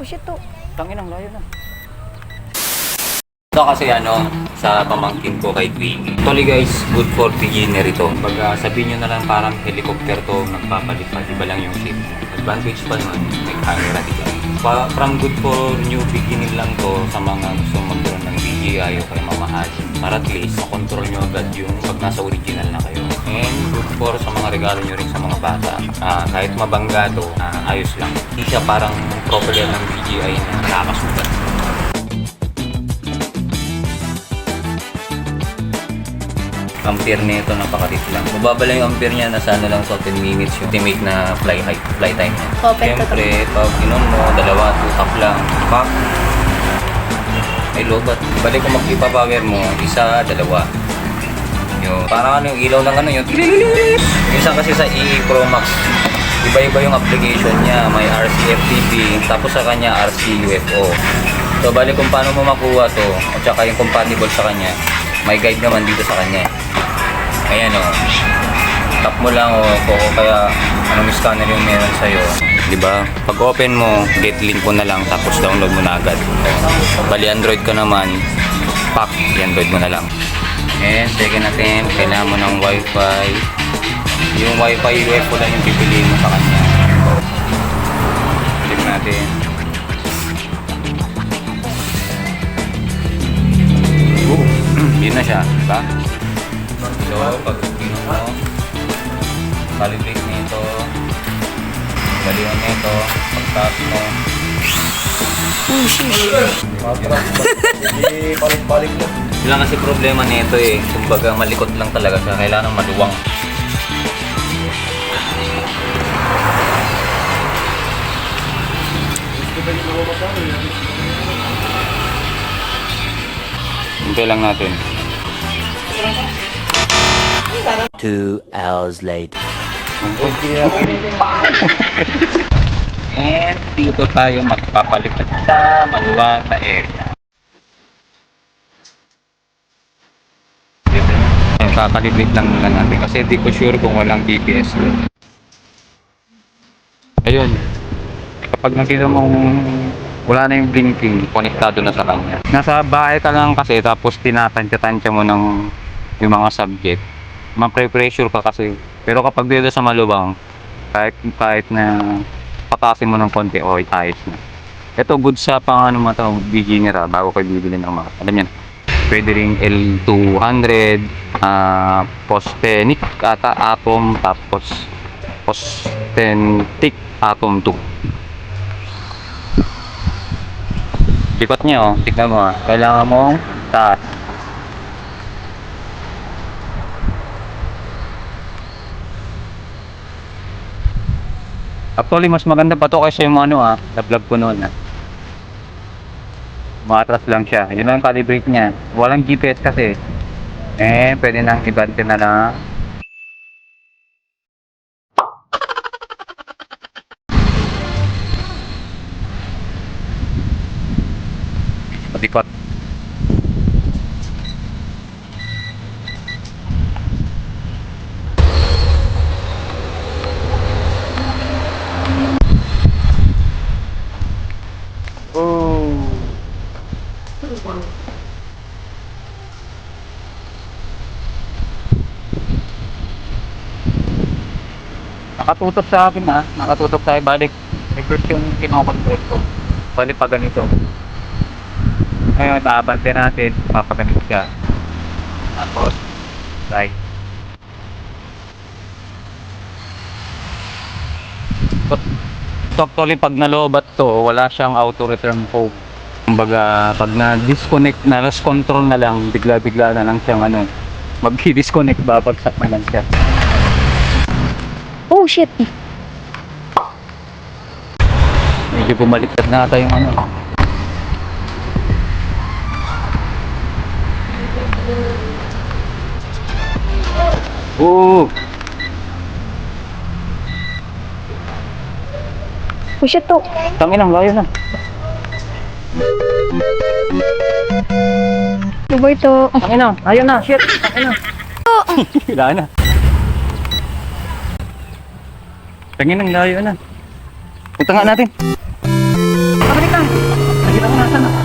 Push ito. Tangin ang layo na. Ito kasi sa pamangkin ko kay Queenie. Actually guys, good for beginner ito. Pag sabihin nyo na lang parang helicopter to, nagpapalipad, iba lang yung shape. Advantage pa naman, may camera dito. From good for new beginning lang to sa mga gusto magkaroon ng DJI o kaya mamahal. Para at least, makontrol nyo agad yung pag nasa original na kayo. And good for sa mga regalo nyo rin sa mga bata. Kahit mabangga to, ayos lang. Hindi siya parang propeller ng DJI na nakakasugat. Ampere nito napakalit lang. Mababa lang yung ampere niya, nasa lang sa 10 minutes yung ultimate na fly time niya. Siyempre, pag inon mo, dalawa, 2 tap lang, pack. Ay lobat. Balik kung mag-ipa-power mo, isa, dalawa. Yung, parang yung ilaw ng yung isa kasi sa EE Pro Max, iba-iba yung application niya. May RCFTV, tapos sa kanya RC-UFO. So, balik kung paano mo makuha to, at saka yung compatible sa kanya, may guide naman dito sa kanya. Ayan tap mo lang kaya anong scanner yung meron sa'yo. Diba? Pag open mo, get link mo na lang tapos download mo na agad. Bali Android ka naman, pack, i-Android mo na lang. And second natin, kailangan mo ng Wi-Fi. Yung Wi-Fi UFO lang yung pipiliin mo sa kanya. Check natin. Yun na siya, diba? So, pag pinuno mo, calibrate nito, baliwan nito, pag-taas mo. Balik-balik mo. Yun lang kasi problema nito kumbaga malikot lang talaga siya, kailangan maluwang. Hintay lang natin. 2 hours later. And dito tayo magpapalipat sa maluwang na area. Kakalibrate lang nila natin kasi di ko sure kung walang GPS. Ayun. Kapag nakita mong wala na yung blinking, konektado na sa kanya. Nasa bahay ka lang kasi tapos tinatansya-tansya mo ng yung mga subject. Ma-pressure ka kasi. Pero kapag dito sa maluwang, kahit na patasin mo ng konti, ayos na. Ito good sa mo ito, beginner bago kayo bibili ng mga, alam yan. Pwede ring L200, Postenic ata, Atom, tapos Postenic Atom 2. Likot niya tignan mo kailangan mong taas. Actually, mas maganda pa to kaysa yung vlog ko noon Matras lang siya. Yun ang calibrate niya. Walang GPS kasi. Pwede nang ibante na lang. Patikot. Nakatutok sa akin nakatutok tayo balik. Reverse yung kinokontrol ko. Balik pa ganito. Ngayon, naabante natin, papaganito siya. Tapos, right. Actually, pag nalobat to, wala siyang auto return phone. Kumbaga, pag na-disconnect na, lost control na lang, bigla-bigla na lang siyang mag-disconnect, babagsak na lang siya. Oh shit! Medyo bumaliktad na ata yung Push ito. Tangin ang layo na. Ano ba ito? Tangin na, ayun na, shit. Tangin na. Wala na. Tangin ang layo na. Punta nga natin. Nakita ko nasa na.